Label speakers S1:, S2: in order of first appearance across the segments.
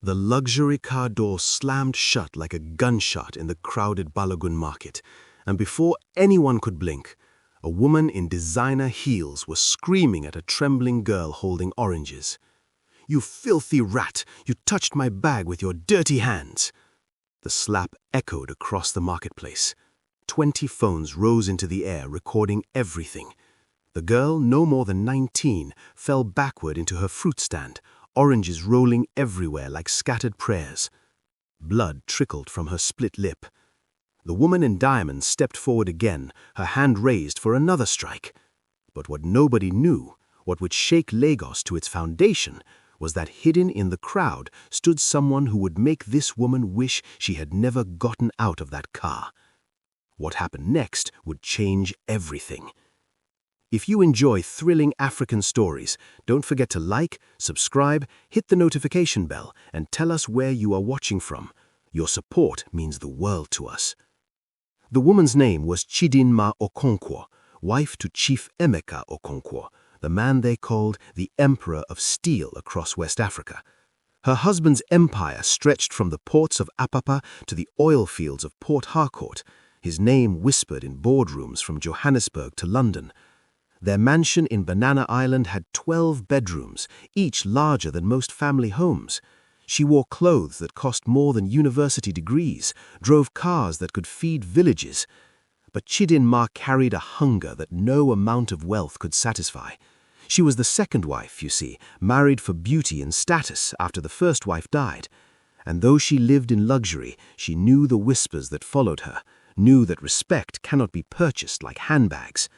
S1: The luxury car door slammed shut like a gunshot in the crowded Balogun market, and before anyone could blink, a woman in designer heels was screaming at a trembling girl holding oranges. "You filthy rat! You touched my bag with your dirty hands!" The slap echoed across the marketplace. 20 phones rose into the air, recording everything. The girl, no more than 19, fell backward into her fruit stand, oranges rolling everywhere like scattered prayers. Blood trickled from her split lip. The woman in diamonds stepped forward again, her hand raised for another strike. But what nobody knew, what would shake Lagos to its foundation, was that hidden in the crowd stood someone who would make this woman wish she had never gotten out of that car. What happened next would change everything. If you enjoy thrilling African stories, don't forget to like, subscribe, hit the notification bell, and tell us where you are watching from. Your support means the world to us. The woman's name was Chidinma Okonkwo, wife to Chief Emeka Okonkwo, the man they called the Emperor of Steel across West Africa. Her husband's empire stretched from the ports of Apapa to the oil fields of Port Harcourt, his name whispered in boardrooms from Johannesburg to London. Their mansion in Banana Island had 12 bedrooms, each larger than most family homes. She wore clothes that cost more than university degrees, drove cars that could feed villages. But Chidinma carried a hunger that no amount of wealth could satisfy. She was the second wife, you see, married for beauty and status after the first wife died. And though she lived in luxury, she knew the whispers that followed her, knew that respect cannot be purchased like handbags.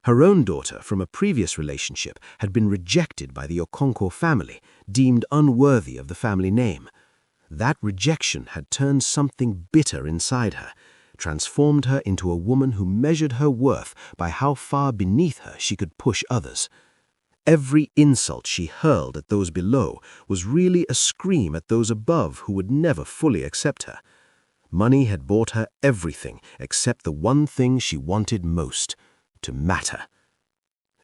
S1: Her own daughter from a previous relationship had been rejected by the Okonkwo family, deemed unworthy of the family name. That rejection had turned something bitter inside her, transformed her into a woman who measured her worth by how far beneath her she could push others. Every insult she hurled at those below was really a scream at those above who would never fully accept her. Money had bought her everything except the one thing she wanted most: to matter.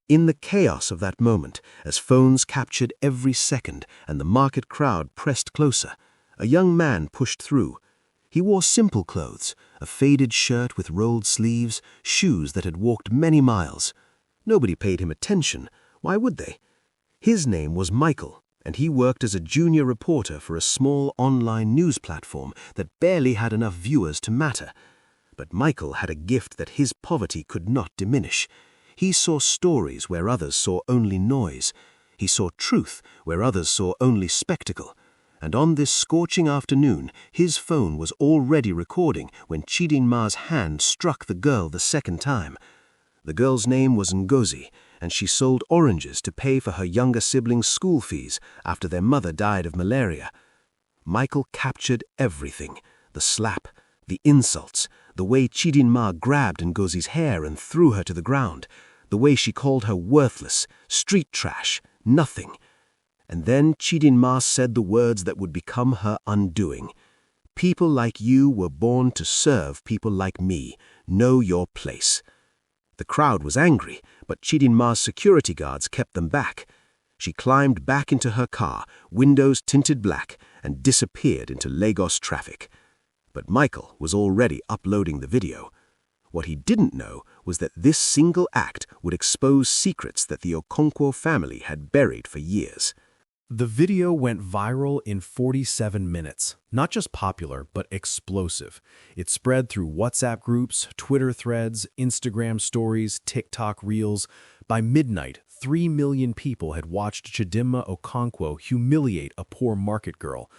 S1: In the chaos of that moment, as phones captured every second and the market crowd pressed closer, a young man pushed through. He wore simple clothes, a faded shirt with rolled sleeves, shoes that had walked many miles. Nobody paid him attention. Why would they? His name was Michael, and he worked as a junior reporter for a small online news platform that barely had enough viewers to matter. But Michael had a gift that his poverty could not diminish. He saw stories where others saw only noise. He saw truth where others saw only spectacle. And on this scorching afternoon, his phone was already recording when Chidinma's hand struck the girl the second time. The girl's name was Ngozi, and she sold oranges to pay for her younger siblings' school fees after their mother died of malaria. Michael captured everything: the slap, the insults, the way Chidinma grabbed Ngozi's hair and threw her to the ground, the way she called her worthless, street trash, nothing. And then Chidinma said the words that would become her undoing. "People like you were born to serve people like me. Know your place." The crowd was angry, but Chidinma's security guards kept them back. She climbed back into her car, windows tinted black, and disappeared into Lagos traffic. But Michael was already uploading the video. What he didn't know was that this single act would expose secrets that the Okonkwo family had buried for years.
S2: The video went viral in 47 minutes. Not just popular, but explosive. It spread through WhatsApp groups, Twitter threads, Instagram stories, TikTok reels. By midnight, 3 million people had watched Chidinma Okonkwo humiliate a poor market girl.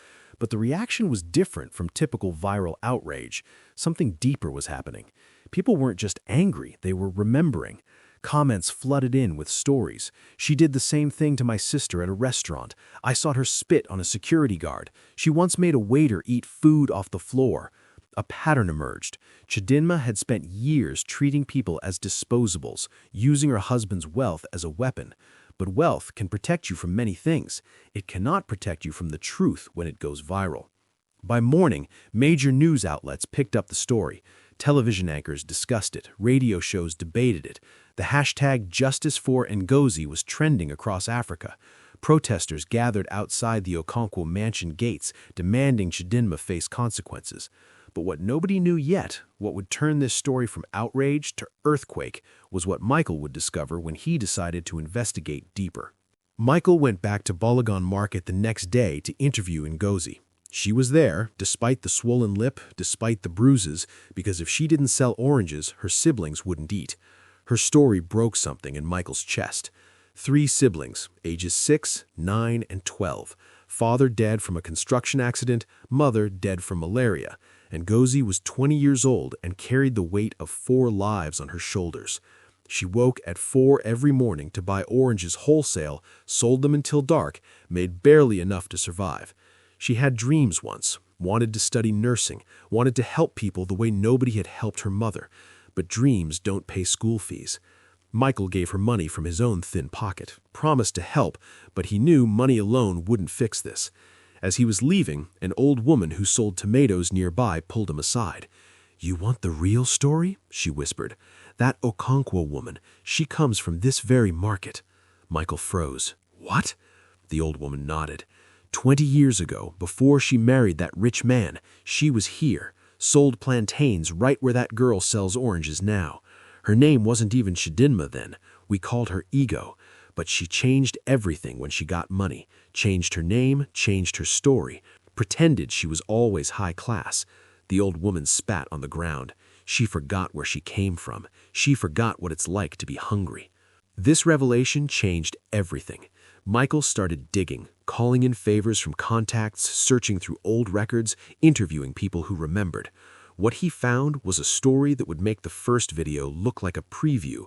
S2: But the reaction was different from typical viral outrage. Something deeper was happening. People weren't just angry, they were remembering. Comments flooded in with stories. "She did the same thing to my sister at a restaurant. I saw her spit on a security guard. She once made a waiter eat food off the floor." A pattern emerged. Chidinma had spent years treating people as disposables, using her husband's wealth as a weapon. But wealth can protect you from many things. It cannot protect you from the truth when it goes viral. By morning, major news outlets picked up the story. Television anchors discussed it, radio shows debated it. The hashtag Justice for Ngozi was trending across Africa. Protesters gathered outside the Okonkwo mansion gates, demanding Chidinma face consequences. But what nobody knew yet, what would turn this story from outrage to earthquake, was what Michael would discover when he decided to investigate deeper. Michael went back to Balogun Market the next day to interview Ngozi. She was there, despite the swollen lip, despite the bruises, because if she didn't sell oranges, her siblings wouldn't eat. Her story broke something in Michael's chest. 3 siblings, ages 6, 9, and 12. Father dead from a construction accident, mother dead from malaria. Ngozi was 20 years old and carried the weight of 4 lives on her shoulders. She woke at 4 every morning to buy oranges wholesale, sold them until dark, made barely enough to survive. She had dreams once, wanted to study nursing, wanted to help people the way nobody had helped her mother. But dreams don't pay school fees. Michael gave her money from his own thin pocket, promised to help, but he knew money alone wouldn't fix this. As he was leaving, an old woman who sold tomatoes nearby pulled him aside. "You want the real story?" she whispered. "That Okonkwo woman, she comes from this very market." Michael froze. "What?" The old woman nodded. 20 years ago, before she married that rich man, she was here, sold plantains right where that girl sells oranges now. Her name wasn't even Chidinma then. We called her Ego. But she changed everything when she got money, changed her name, changed her story, pretended she was always high class. The old woman spat on the ground. She forgot where she came from. She forgot what it's like to be hungry. This revelation changed everything. Michael started digging, calling in favors from contacts, searching through old records, interviewing people who remembered. What he found was a story that would make the first video look like a preview.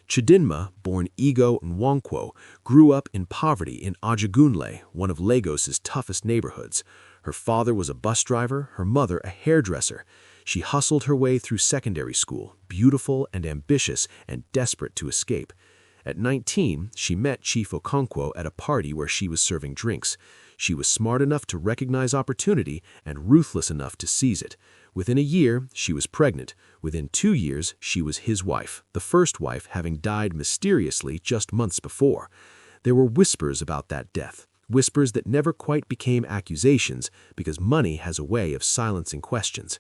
S2: Chidinma, born Ego Nwankwo, grew up in poverty in Ajagunle, one of Lagos's toughest neighborhoods. Her father was a bus driver, her mother a hairdresser. She hustled her way through secondary school, beautiful and ambitious and desperate to escape. At 19, she met Chief Okonkwo at a party where she was serving drinks. She was smart enough to recognize opportunity and ruthless enough to seize it. Within a year, she was pregnant. Within 2 years, she was his wife, the first wife having died mysteriously just months before. There were whispers about that death, whispers that never quite became accusations because money has a way of silencing questions.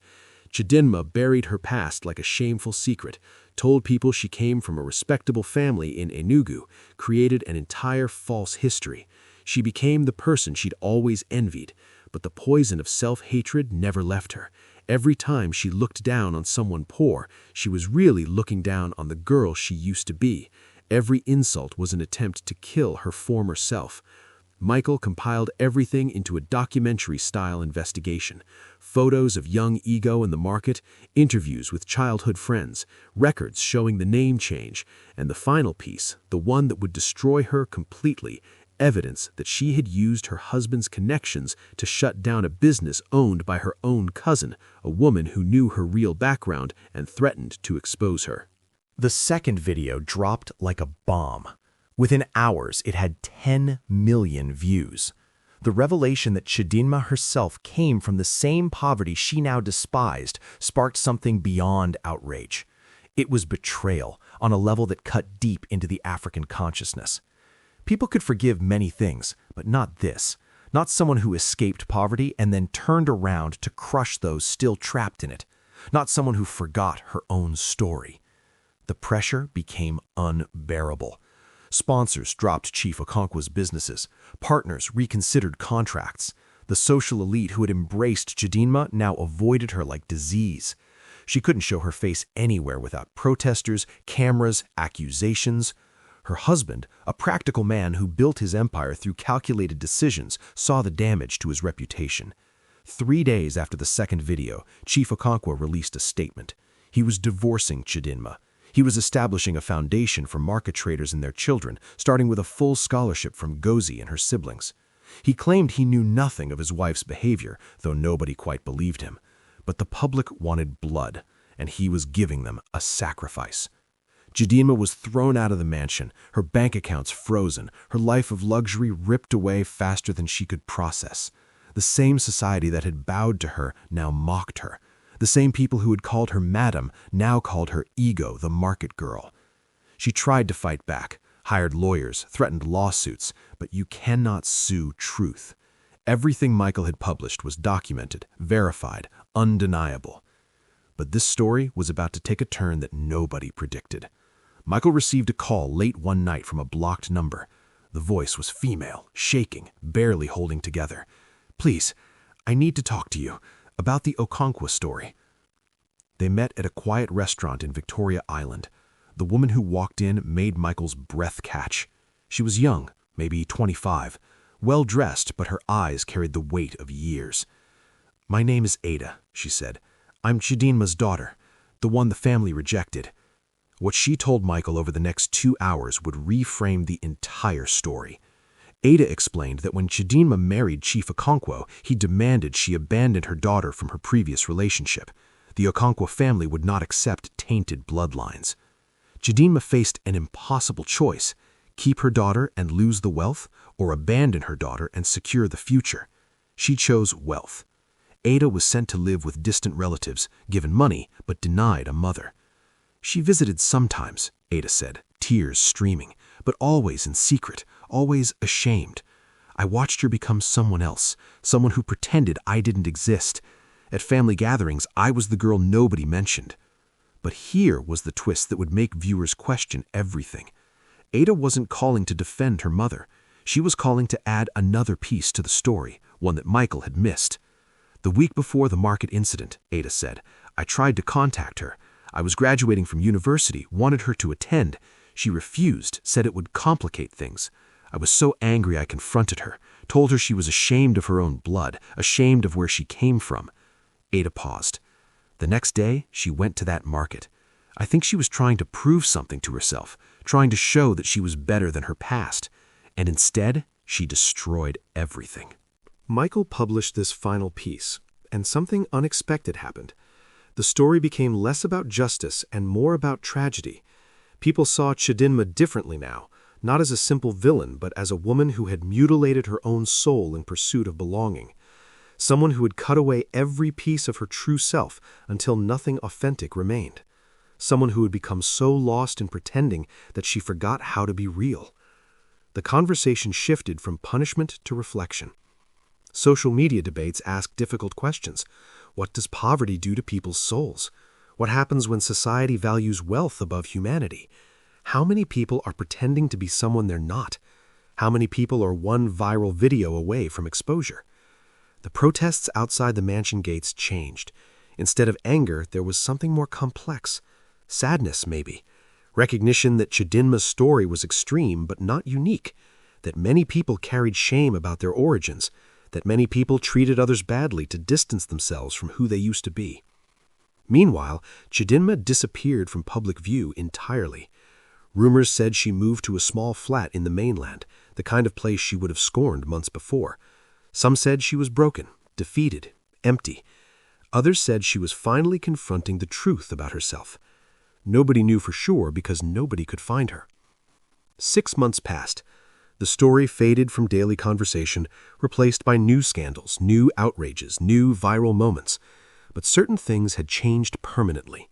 S2: Chidinma buried her past like a shameful secret, told people she came from a respectable family in Enugu, created an entire false history. She became the person she'd always envied, but the poison of self-hatred never left her. Every time she looked down on someone poor, she was really looking down on the girl she used to be. Every insult was an attempt to kill her former self. Michael compiled everything into a documentary-style investigation. Photos of young Ego in the market, interviews with childhood friends, records showing the name change, and the final piece, the one that would destroy her completely, evidence that she had used her husband's connections to shut down a business owned by her own cousin, a woman who knew her real background and threatened to expose her.
S3: The second video dropped like a bomb. Within hours, it had 10 million views. The revelation that Chidinma herself came from the same poverty she now despised sparked something beyond outrage. It was betrayal on a level that cut deep into the African consciousness. People could forgive many things, but not this. Not someone who escaped poverty and then turned around to crush those still trapped in it. Not someone who forgot her own story. The pressure became unbearable. Sponsors dropped Chief Okonkwo's businesses. Partners reconsidered contracts. The social elite who had embraced Chidinma now avoided her like disease. She couldn't show her face anywhere without protesters, cameras, accusations. Her husband, a practical man who built his empire through calculated decisions, saw the damage to his reputation. 3 days after the second video, Chief Okonkwo released a statement. He was divorcing Chidinma. He was establishing a foundation for market traders and their children, starting with a full scholarship from Ngozi and her siblings. He claimed he knew nothing of his wife's behavior, though nobody quite believed him. But the public wanted blood, and he was giving them a sacrifice. Chidinma was thrown out of the mansion, her bank accounts frozen, her life of luxury ripped away faster than she could process. The same society that had bowed to her now mocked her. The same people who had called her madam now called her Ego, the market girl. She tried to fight back, hired lawyers, threatened lawsuits, but you cannot sue truth. Everything Michael had published was documented, verified, undeniable. But this story was about to take a turn that nobody predicted. Michael received a call late one night from a blocked number. The voice was female, shaking, barely holding together. "Please, I need to talk to you about the Okonkwo story." They met at a quiet restaurant in Victoria Island. The woman who walked in made Michael's breath catch. She was young, maybe 25, well-dressed, but her eyes carried the weight of years. "My name is Ada," she said. "I'm Chidinma's daughter, the one the family rejected." What she told Michael over the next 2 hours would reframe the entire story. Ada explained that when Chidinma married Chief Okonkwo, he demanded she abandon her daughter from her previous relationship. The Okonkwo family would not accept tainted bloodlines. Chidinma faced an impossible choice: keep her daughter and lose the wealth, or abandon her daughter and secure the future. She chose wealth. Ada was sent to live with distant relatives, given money, but denied a mother. "She visited sometimes," Ada said, tears streaming, "but always in secret, always ashamed. I watched her become someone else, someone who pretended I didn't exist. At family gatherings, I was the girl nobody mentioned." But here was the twist that would make viewers question everything. Ada wasn't calling to defend her mother. She was calling to add another piece to the story, one that Michael had missed. "The week before the market incident," Ada said, "I tried to contact her. I was graduating from university, wanted her to attend. She refused, said it would complicate things. I was so angry I confronted her, told her she was ashamed of her own blood, ashamed of where she came from." Ada paused. "The next day, she went to that market. I think she was trying to prove something to herself, trying to show that she was better than her past. And instead, she destroyed everything." Michael published this final piece, and something unexpected happened. The story became less about justice and more about tragedy. People saw Chidinma differently now, not as a simple villain, but as a woman who had mutilated her own soul in pursuit of belonging. Someone who had cut away every piece of her true self until nothing authentic remained. Someone who had become so lost in pretending that she forgot how to be real. The conversation shifted from punishment to reflection. Social media debates ask difficult questions. What does poverty do to people's souls? What happens when society values wealth above humanity? How many people are pretending to be someone they're not? How many people are one viral video away from exposure? The protests outside the mansion gates changed. Instead of anger, there was something more complex. Sadness, maybe. Recognition that Chidinma's story was extreme but not unique. That many people carried shame about their origins. That many people treated others badly to distance themselves from who they used to be. Meanwhile, Chidinma disappeared from public view entirely. Rumors said she moved to a small flat in the mainland, the kind of place she would have scorned months before. Some said she was broken, defeated, empty. Others said she was finally confronting the truth about herself. Nobody knew for sure because nobody could find her. 6 months passed. The story faded from daily conversation, replaced by new scandals, new outrages, new viral moments. But certain things had changed permanently.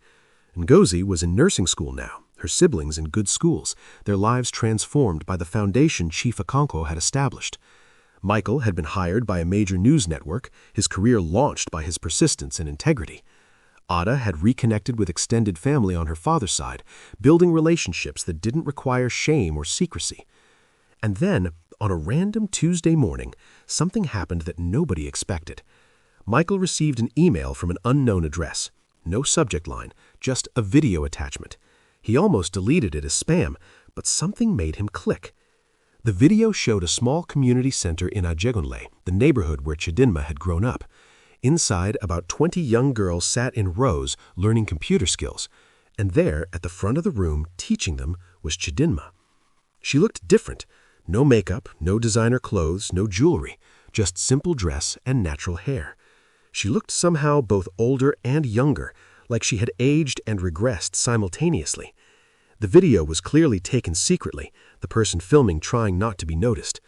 S3: Ngozi was in nursing school now, her siblings in good schools, their lives transformed by the foundation Chief Okonkwo had established. Michael had been hired by a major news network, his career launched by his persistence and integrity. Ada had reconnected with extended family on her father's side, building relationships that didn't require shame or secrecy. And then, on a random Tuesday morning, something happened that nobody expected. Michael received an email from an unknown address. No subject line, just a video attachment. He almost deleted it as spam, but something made him click. The video showed a small community center in Ajegunle, the neighborhood where Chidinma had grown up. Inside, about 20 young girls sat in rows learning computer skills, and there, at the front of the room, teaching them, was Chidinma. She looked different. No makeup, no designer clothes, no jewelry, just simple dress and natural hair. She looked somehow both older and younger, like she had aged and regressed simultaneously. The video was clearly taken secretly, the person filming trying not to be noticed.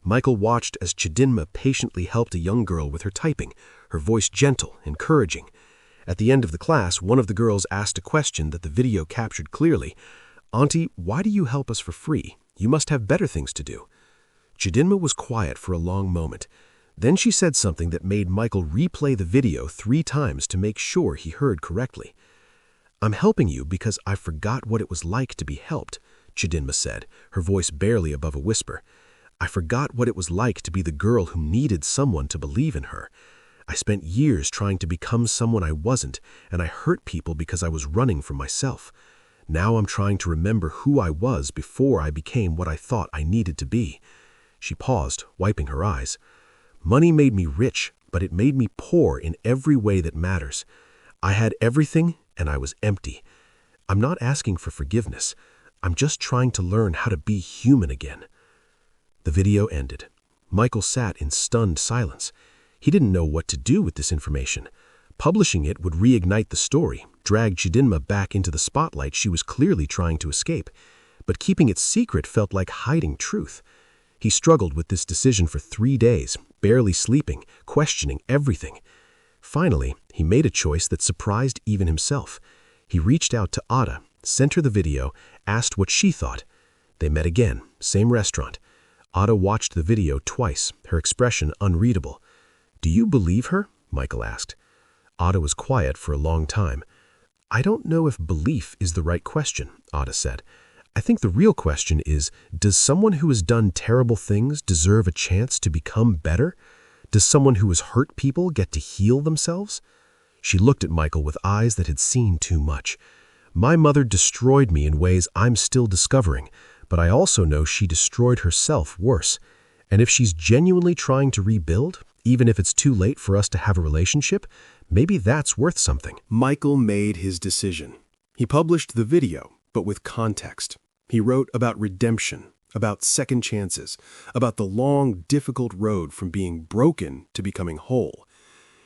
S3: Michael watched as Chidinma patiently helped a young girl with her typing, her voice gentle, encouraging. At the end of the class, one of the girls asked a question that the video captured clearly. "Auntie, why do you help us for free?
S1: You must have better things to do." Chidinma was quiet for a long moment. Then she said something that made Michael replay the video 3 times to make sure he heard correctly. "I'm helping you because I forgot what it was like to be helped," Chidinma said, her voice barely above a whisper. "I forgot what it was like to be the girl who needed someone to believe in her. I spent years trying to become someone I wasn't, and I hurt people because I was running from myself. Now I'm trying to remember who I was before I became what I thought I needed to be." She paused, wiping her eyes. "Money made me rich, but it made me poor in every way that matters. I had everything, and I was empty. I'm not asking for forgiveness. I'm just trying to learn how to be human again." The video ended. Michael sat in stunned silence. He didn't know what to do with this information. Publishing it would reignite the story, drag Chidinma back into the spotlight she was clearly trying to escape. But keeping it secret felt like hiding truth. He struggled with this decision for 3 days, barely sleeping, questioning everything. Finally, he made a choice that surprised even himself. He reached out to Ada, sent her the video, asked what she thought. They met again, same restaurant. Ada watched the video twice, her expression unreadable. "Do you believe her?" Michael asked. Ada was quiet for a long time. "I don't know if belief is the right question," Ada said. "I think the real question is, does someone who has done terrible things deserve a chance to become better? Does someone who has hurt people get to heal themselves?" She looked at Michael with eyes that had seen too much. "My mother destroyed me in ways I'm still discovering, but I also know she destroyed herself worse. And if she's genuinely trying to rebuild, even if it's too late for us to have a relationship, maybe that's worth something."
S2: Michael made his decision. He published the video, but with context. He wrote about redemption, about second chances, about the long, difficult road from being broken to becoming whole.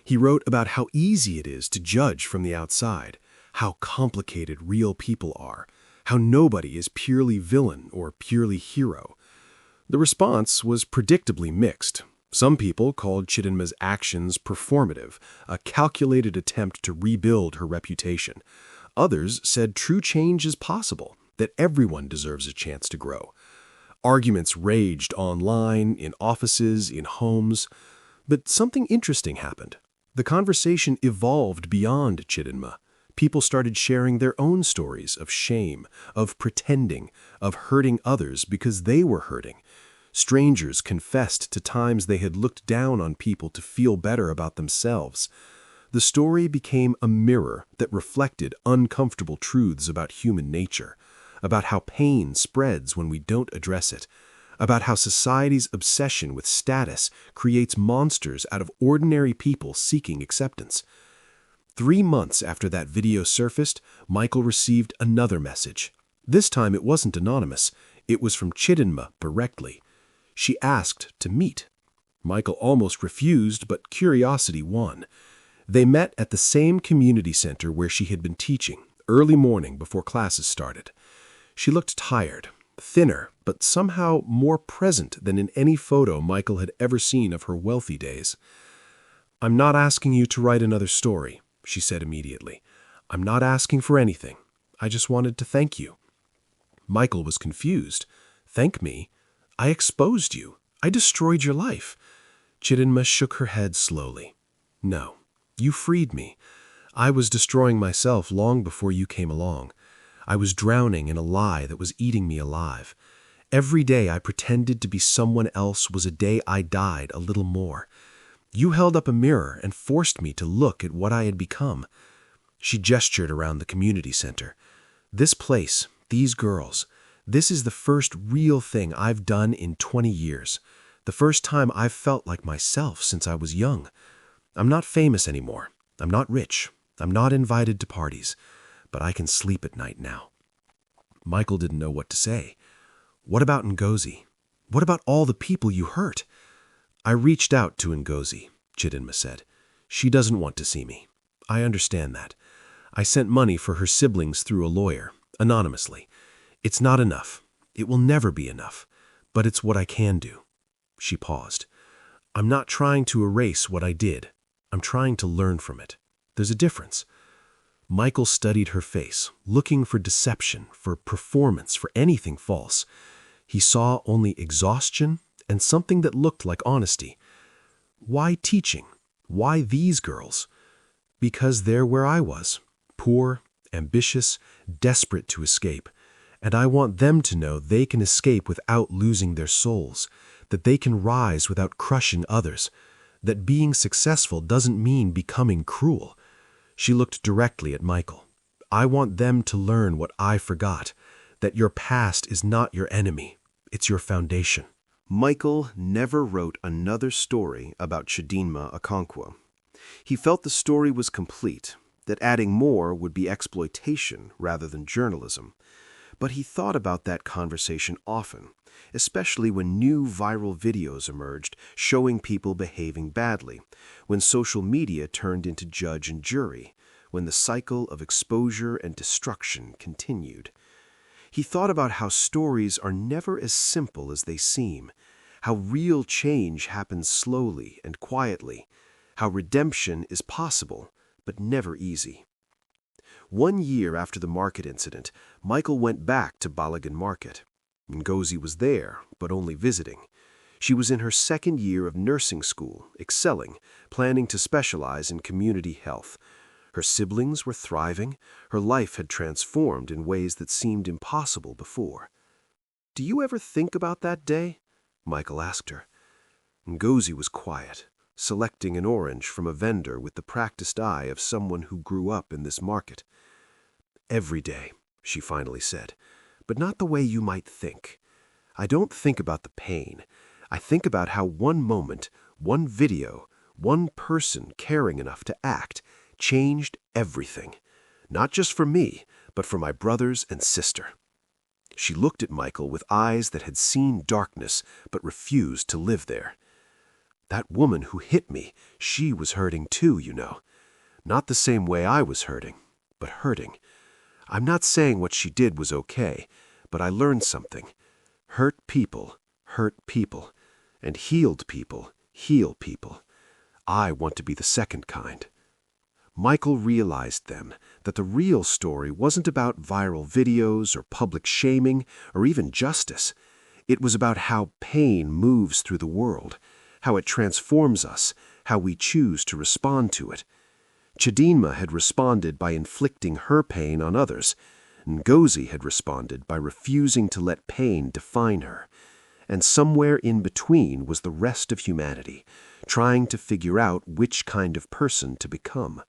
S2: He wrote about how easy it is to judge from the outside, how complicated real people are, how nobody is purely villain or purely hero. The response was predictably mixed. Some people called Chidinma's actions performative, a calculated attempt to rebuild her reputation. Others said true change is possible, that everyone deserves a chance to grow. Arguments raged online, in offices, in homes. But something interesting happened. The conversation evolved beyond Chidinma. People started sharing their own stories of shame, of pretending, of hurting others because they were hurting. Strangers confessed to times they had looked down on people to feel better about themselves. The story became a mirror that reflected uncomfortable truths about human nature, about how pain spreads when we don't address it, about how society's obsession with status creates monsters out of ordinary people seeking acceptance. 3 months after that video surfaced, Michael received another message. This time it wasn't anonymous. It was from Chidinma directly. She asked to meet. Michael almost refused, but curiosity won. They met at the same community center where she had been teaching, early morning before classes started. She looked tired, thinner, but somehow more present than in any photo Michael had ever seen of her wealthy days. "I'm not asking you to write another story," she said immediately. "I'm not asking for anything. I just wanted to thank you." Michael was confused. "Thank me? I exposed you. I destroyed your life." Chidinma shook her head slowly. "No, you freed me. I was destroying myself long before you came along. I was drowning in a lie that was eating me alive. Every day I pretended to be someone else was a day I died a little more. You held up a mirror and forced me to look at what I had become." She gestured around the community center. "This place, these girls, this is the first real thing I've done in 20 years. The first time I've felt like myself since I was young. I'm not famous anymore. I'm not rich. I'm not invited to parties. But I can sleep at night now." Michael didn't know what to say. "What about Ngozi? What about all the people you hurt?" "I reached out to Ngozi," Chidinma said. "She doesn't want to see me. I understand that. I sent money for her siblings through a lawyer, anonymously. It's not enough. It will never be enough. But it's what I can do." She paused. "I'm not trying to erase what I did. I'm trying to learn from it. There's a difference." Michael studied her face, looking for deception, for performance, for anything false.
S1: He saw only exhaustion and something that looked like honesty. Why teaching? Why these girls? Because they're where I was, poor, ambitious, desperate to escape. And I want them to know they can escape without losing their souls, that they can rise without crushing others, that being successful doesn't mean becoming cruel. She looked directly at Michael. I want them to learn what I forgot, that your past is not your enemy, it's your foundation. Michael never wrote another story about Chidinma Okonkwo. He felt the story was complete, that adding more would be exploitation rather than journalism. But he thought about that conversation often, especially when new viral videos emerged showing people behaving badly, when social media turned into judge and jury, when the cycle of exposure and destruction continued. He thought about how stories are never as simple as they seem, how real change happens slowly and quietly, how redemption is possible, but never easy. 1 year after the market incident, Michael went back to Balagan Market. Ngozi was there, but only visiting. She was in her 2nd year of nursing school, excelling, planning to specialize in community health. Her siblings were thriving. Her life had transformed in ways that seemed impossible before. "Do you ever think about that day?" Michael asked her. Ngozi was quiet, selecting an orange from a vendor with the practiced eye of someone who grew up in this market. "Every day," she finally said, "but not the way you might think. I don't think about the pain. I think about how one moment, one video, one person caring enough to act changed everything. Not just for me, but for my brothers and sister." She looked at Michael with eyes that had seen darkness but refused to live there. "That woman who hit me, she was hurting too, you know. Not the same way I was hurting, but hurting. I'm not saying what she did was okay, but I learned something. Hurt people, and healed people, heal people. I want to be the second kind." Michael realized then that the real story wasn't about viral videos or public shaming or even justice. It was about how pain moves through the world, how it transforms us, how we choose to respond to it. Chidinma had responded by inflicting her pain on others. Ngozi had responded by refusing to let pain define her. And somewhere in between was the rest of humanity, trying to figure out which kind of person to become.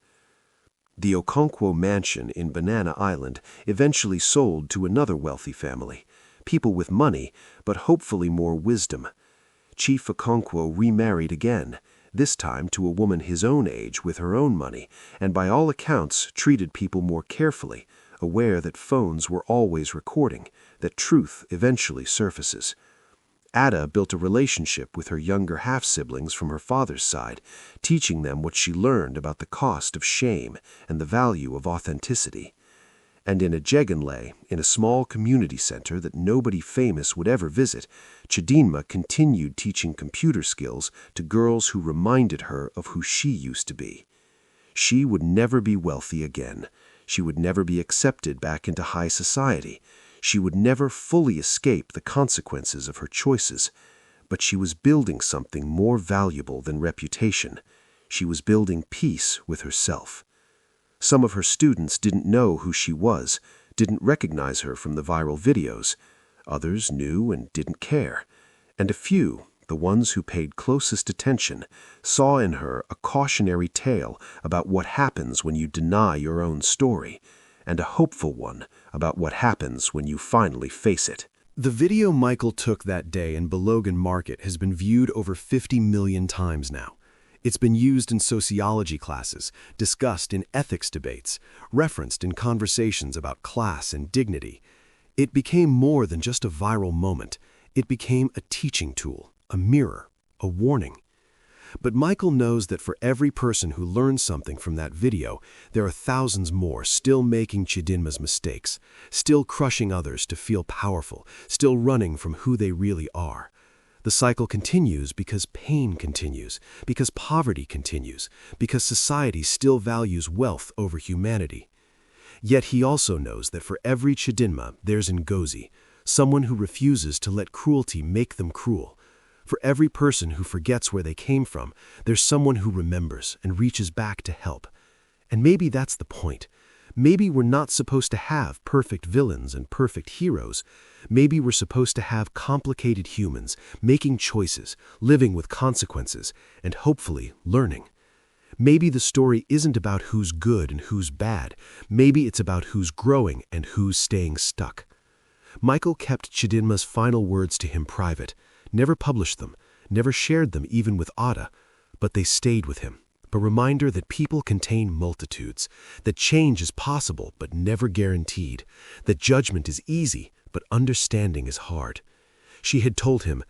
S1: The Okonkwo mansion in Banana Island eventually sold to another wealthy family, people with money, but hopefully more wisdom. Chief Okonkwo remarried again, this time to a woman his own age with her own money, and by all accounts treated people more carefully, aware that phones were always recording, that truth eventually surfaces. Ada built a relationship with her younger half-siblings from her father's side, teaching them what she learned about the cost of shame and the value of authenticity. And in a Jeganle, in a small community center that nobody famous would ever visit, Chidinma continued teaching computer skills to girls who reminded her of who she used to be. She would never be wealthy again. She would never be accepted back into high society. She would never fully escape the consequences of her choices. But she was building something more valuable than reputation. She was building peace with herself. Some of her students didn't know who she was, didn't recognize her from the viral videos. Others knew and didn't care. And a few, the ones who paid closest attention, saw in her a cautionary tale about what happens when you deny your own story, and a hopeful one about what happens when you finally face it.
S2: The video Michael took that day in Balogan Market has been viewed over 50 million times now. It's been used in sociology classes, discussed in ethics debates, referenced in conversations about class and dignity. It became more than just a viral moment. It became a teaching tool, a mirror, a warning. But Michael knows that for every person who learns something from that video, there are thousands more still making Chidinma's mistakes, still crushing others to feel powerful, still running from who they really are. The cycle continues because pain continues, because poverty continues, because society still values wealth over humanity. Yet he also knows that for every Chidinma, there's Ngozi,
S1: someone who refuses to let cruelty make them cruel. For every person who forgets where they came from, there's someone who remembers and reaches back to help. And maybe that's the point. Maybe we're not supposed to have perfect villains and perfect heroes. Maybe we're supposed to have complicated humans, making choices, living with consequences, and hopefully learning. Maybe the story isn't about who's good and who's bad. Maybe it's about who's growing and who's staying stuck. Michael kept Chidinma's final words to him private, never published them, never shared them even with Ada, but they stayed with him. A reminder that people contain multitudes, that change is possible but never guaranteed, that judgment is easy but understanding is hard. She had told him,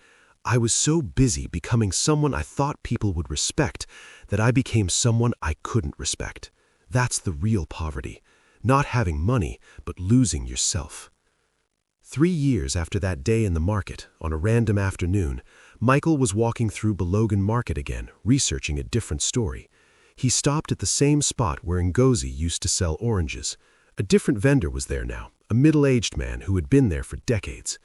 S1: "I was so busy becoming someone I thought people would respect that I became someone I couldn't respect. That's the real poverty, not having money but losing yourself." 3 years after that day in the market, on a random afternoon, Michael was walking through Balogun Market again, researching a different story. He stopped at the same spot where Ngozi used to sell oranges. A different vendor was there now, a middle-aged man who had been there for decades.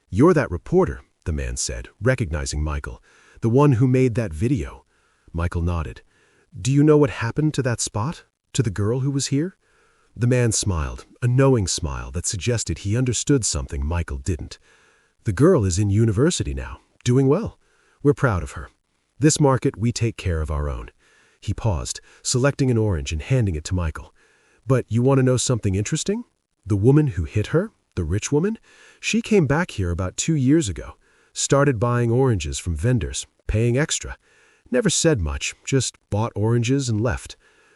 S1: "You're that reporter," the man said, recognizing Michael, "the one who made that video." Michael nodded. "Do you know what happened to that spot? To the girl who was here?" The man smiled, a knowing smile that suggested he understood something Michael didn't. "The girl is in university now, doing well. We're proud of her. This market, we take care of our own." He paused, selecting an orange and handing it to Michael. "But you want to know something interesting? The woman who hit her, the rich woman, she came back here about 2 years ago, started buying oranges from vendors, paying extra. Never said much, just bought oranges and left.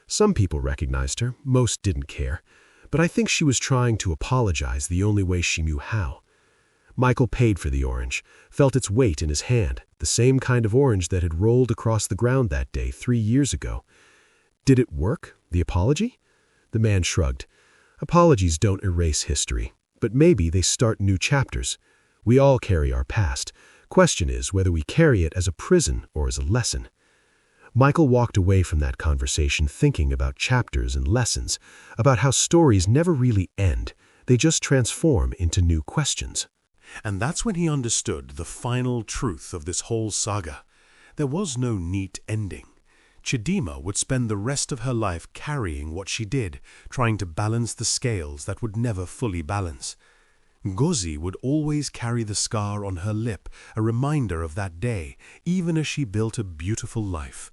S1: Some people recognized her, most didn't care. But I think she was trying to apologize the only way she knew how." Michael paid for the orange, felt its weight in his hand, the same kind of orange that had rolled across the ground that day 3 years ago. "Did it work, the apology?" The man shrugged. "Apologies don't erase history, but maybe they start new chapters. We all carry our past. Question is whether we carry it as a prison or as a lesson." Michael walked away from that conversation thinking about chapters and lessons, about how stories never really end, they just transform into new questions.
S2: And that's when he understood the final truth of this whole saga. There was no neat ending. Chidinma would spend the rest of her life carrying what she did, trying to balance the scales that would never fully balance. Ngozi would always carry the scar on her lip, a reminder of that day, even as she built a beautiful life.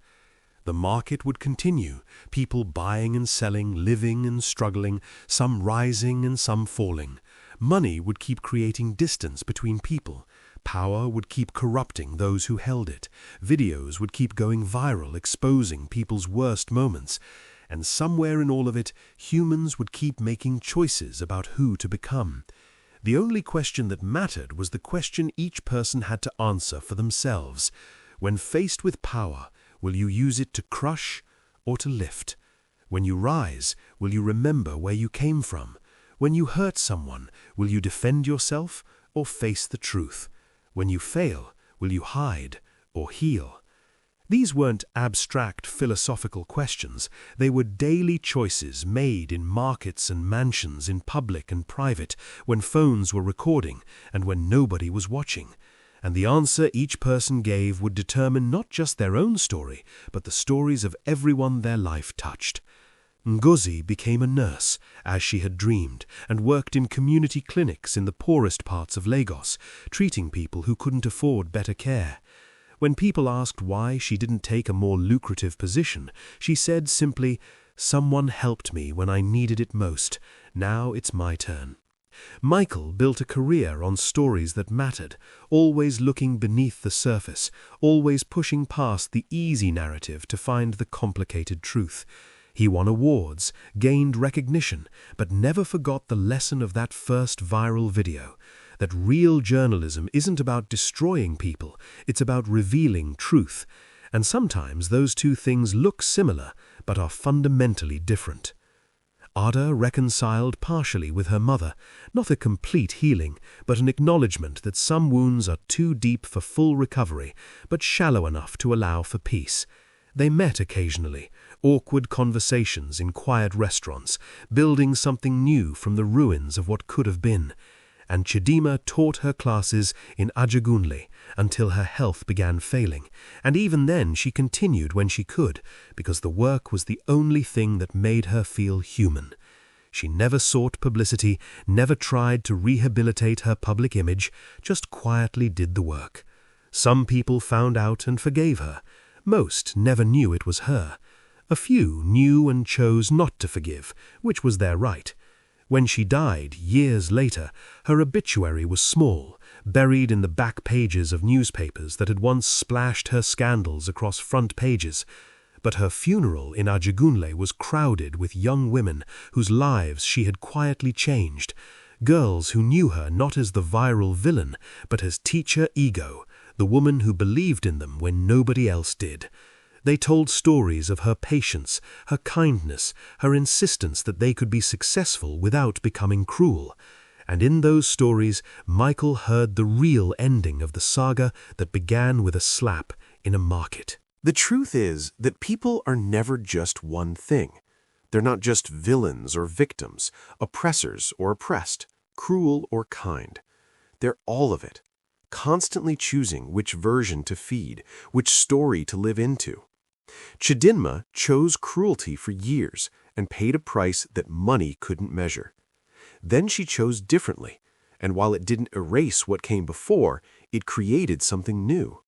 S2: The market would continue, people buying and selling, living and struggling, some rising and some falling. Money would keep creating distance between people. Power would keep corrupting those who held it. Videos would keep going viral, exposing people's worst moments. And somewhere in all of it, humans would keep making choices about who to become. The only question that mattered was the question each person had to answer for themselves. When faced with power, will you use it to crush or to lift? When you rise, will you remember where you came from? When you hurt someone, will you defend yourself or face the truth? When you fail, will you hide or heal? These weren't abstract philosophical questions. They were daily choices made in markets and mansions, in public and private, when phones were recording and when nobody was watching. And the answer each person gave would determine not just their own story, but the stories of everyone their life touched. Ngozi became a nurse, as she had dreamed, and worked in community clinics in the poorest parts of Lagos, treating people who couldn't afford better care. When people asked why she didn't take a more lucrative position, she said simply, "Someone helped me when I needed it most. Now it's my turn." Michael built a career on stories that mattered, always looking beneath the surface, always pushing past the easy narrative to find the complicated truth. He won awards, gained recognition, but never forgot the lesson of that first viral video, that real journalism isn't about destroying people, it's about revealing truth. And sometimes those two things look similar, but are fundamentally different. Ada reconciled partially with her mother, not a complete healing, but an acknowledgement that some wounds are too deep for full recovery, but shallow enough to allow for peace. They met occasionally, awkward conversations in quiet restaurants, building something new from the ruins of what could have been.
S1: and Chidinma taught her classes in Ajagunle until her health began failing, and even then she continued when she could, because the work was the only thing that made her feel human. She never sought publicity, never tried to rehabilitate her public image, just quietly did the work. Some people found out and forgave her. Most never knew it was her. A few knew and chose not to forgive, which was their right. When she died, years later, her obituary was small, buried in the back pages of newspapers that had once splashed her scandals across front pages. But her funeral in Ajagunle was crowded with young women whose lives she had quietly changed, girls who knew her not as the viral villain, but as teacher Ego, the woman who believed in them when nobody else did. They told stories of her patience, her kindness, her insistence that they could be successful without becoming cruel. And in those stories, Michael heard the real ending of the saga that began with a slap in a market.
S4: The truth is that people are never just one thing. They're not just villains or victims, oppressors or oppressed, cruel or kind. They're all of it, constantly choosing which version to feed, which story to live into. Chidinma chose cruelty for years and paid a price that money couldn't measure. Then she chose differently, and while it didn't erase what came before, it created something new.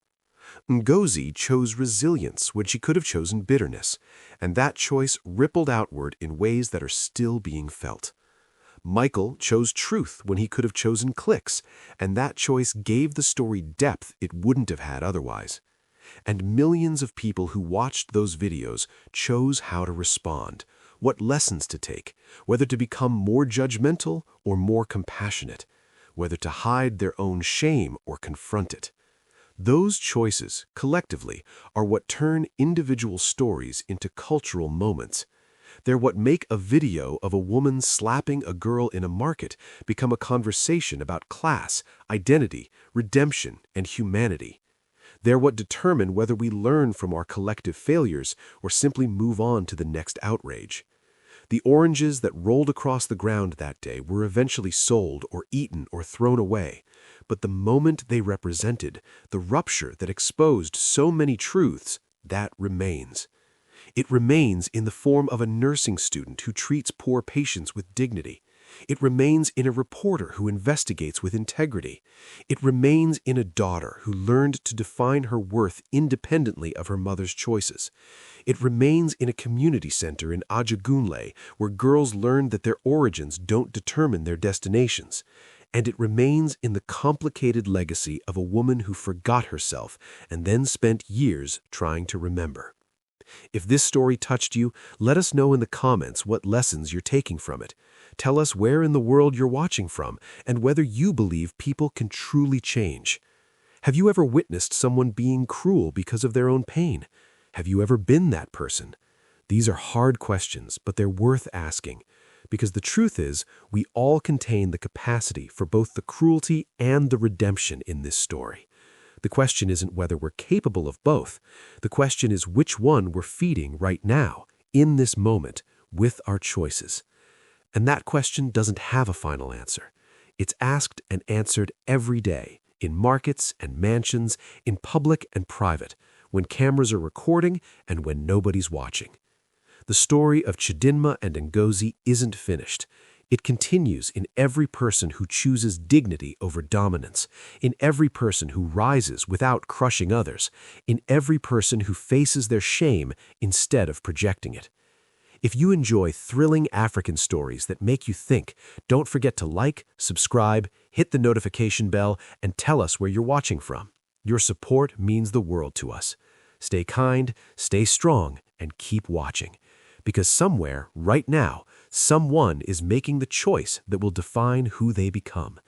S4: Ngozi chose resilience when she could have chosen bitterness, and that choice rippled outward in ways that are still being felt. Michael chose truth when he could have chosen clicks, and that choice gave the story depth it wouldn't have had otherwise. And millions of people who watched those videos chose how to respond, what lessons to take, whether to become more judgmental or more compassionate, whether to hide their own shame or confront it. Those choices, collectively, are what turn individual stories into cultural moments. They're what make a video of a woman slapping a girl in a market become a conversation about class, identity, redemption, and humanity. They're what determine whether we learn from our collective failures or simply move on to the next outrage. The oranges that rolled across the ground that day were eventually sold or eaten or thrown away, but the moment they represented, the rupture that exposed so many truths, that remains. It remains in the form of a nursing student who treats poor patients with dignity. It remains in a reporter who investigates with integrity. It remains in a daughter who learned to define her worth independently of her mother's choices. It remains in a community center in Ajagunle where girls learn that their origins don't determine their destinations. And it remains in the complicated legacy of a woman who forgot herself and then spent years trying to remember. If this story touched you, let us know in the comments what lessons you're taking from it. Tell us where in the world you're watching from and whether you believe people can truly change. Have you ever witnessed someone being cruel because of their own pain? Have you ever been that person? These are hard questions, but they're worth asking. Because the truth is, we all contain the capacity for both the cruelty and the redemption in this story. The question isn't whether we're capable of both. The question is which one we're feeding right now, in this moment, with our choices. And that question doesn't have a final answer. It's asked and answered every day, in markets and mansions, in public and private, when cameras are recording and when nobody's watching. The story of Chidinma and Ngozi isn't finished. It continues in every person who chooses dignity over dominance, in every person who rises without crushing others, in every person who faces their shame instead of projecting it. If you enjoy thrilling African stories that make you think, don't forget to like, subscribe, hit the notification bell, and tell us where you're watching from. Your support means the world to us. Stay kind, stay strong, and keep watching. Because somewhere, right now, someone is making the choice that will define who they become.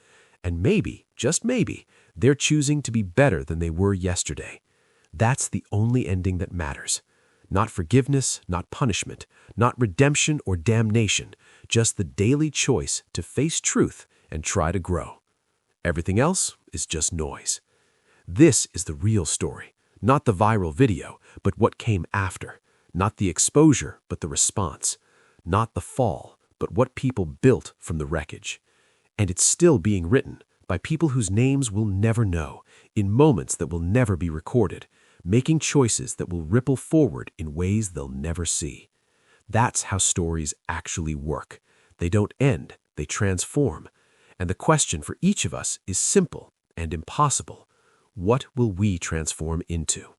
S4: And maybe, just maybe, they're choosing to be better than they were yesterday. That's the only ending that matters. Not forgiveness, not punishment, not redemption or damnation, just the daily choice to face truth and try to grow. Everything else is just noise. This is the real story, not the viral video, but what came after. Not the exposure, but the response. Not the fall, but what people built from the wreckage. And it's still being written by people whose names we'll never know, in moments that will never be recorded, making choices that will ripple forward in ways they'll never see. That's how stories actually work. They don't end, they transform. And the question for each of us is simple and impossible. What will we transform into?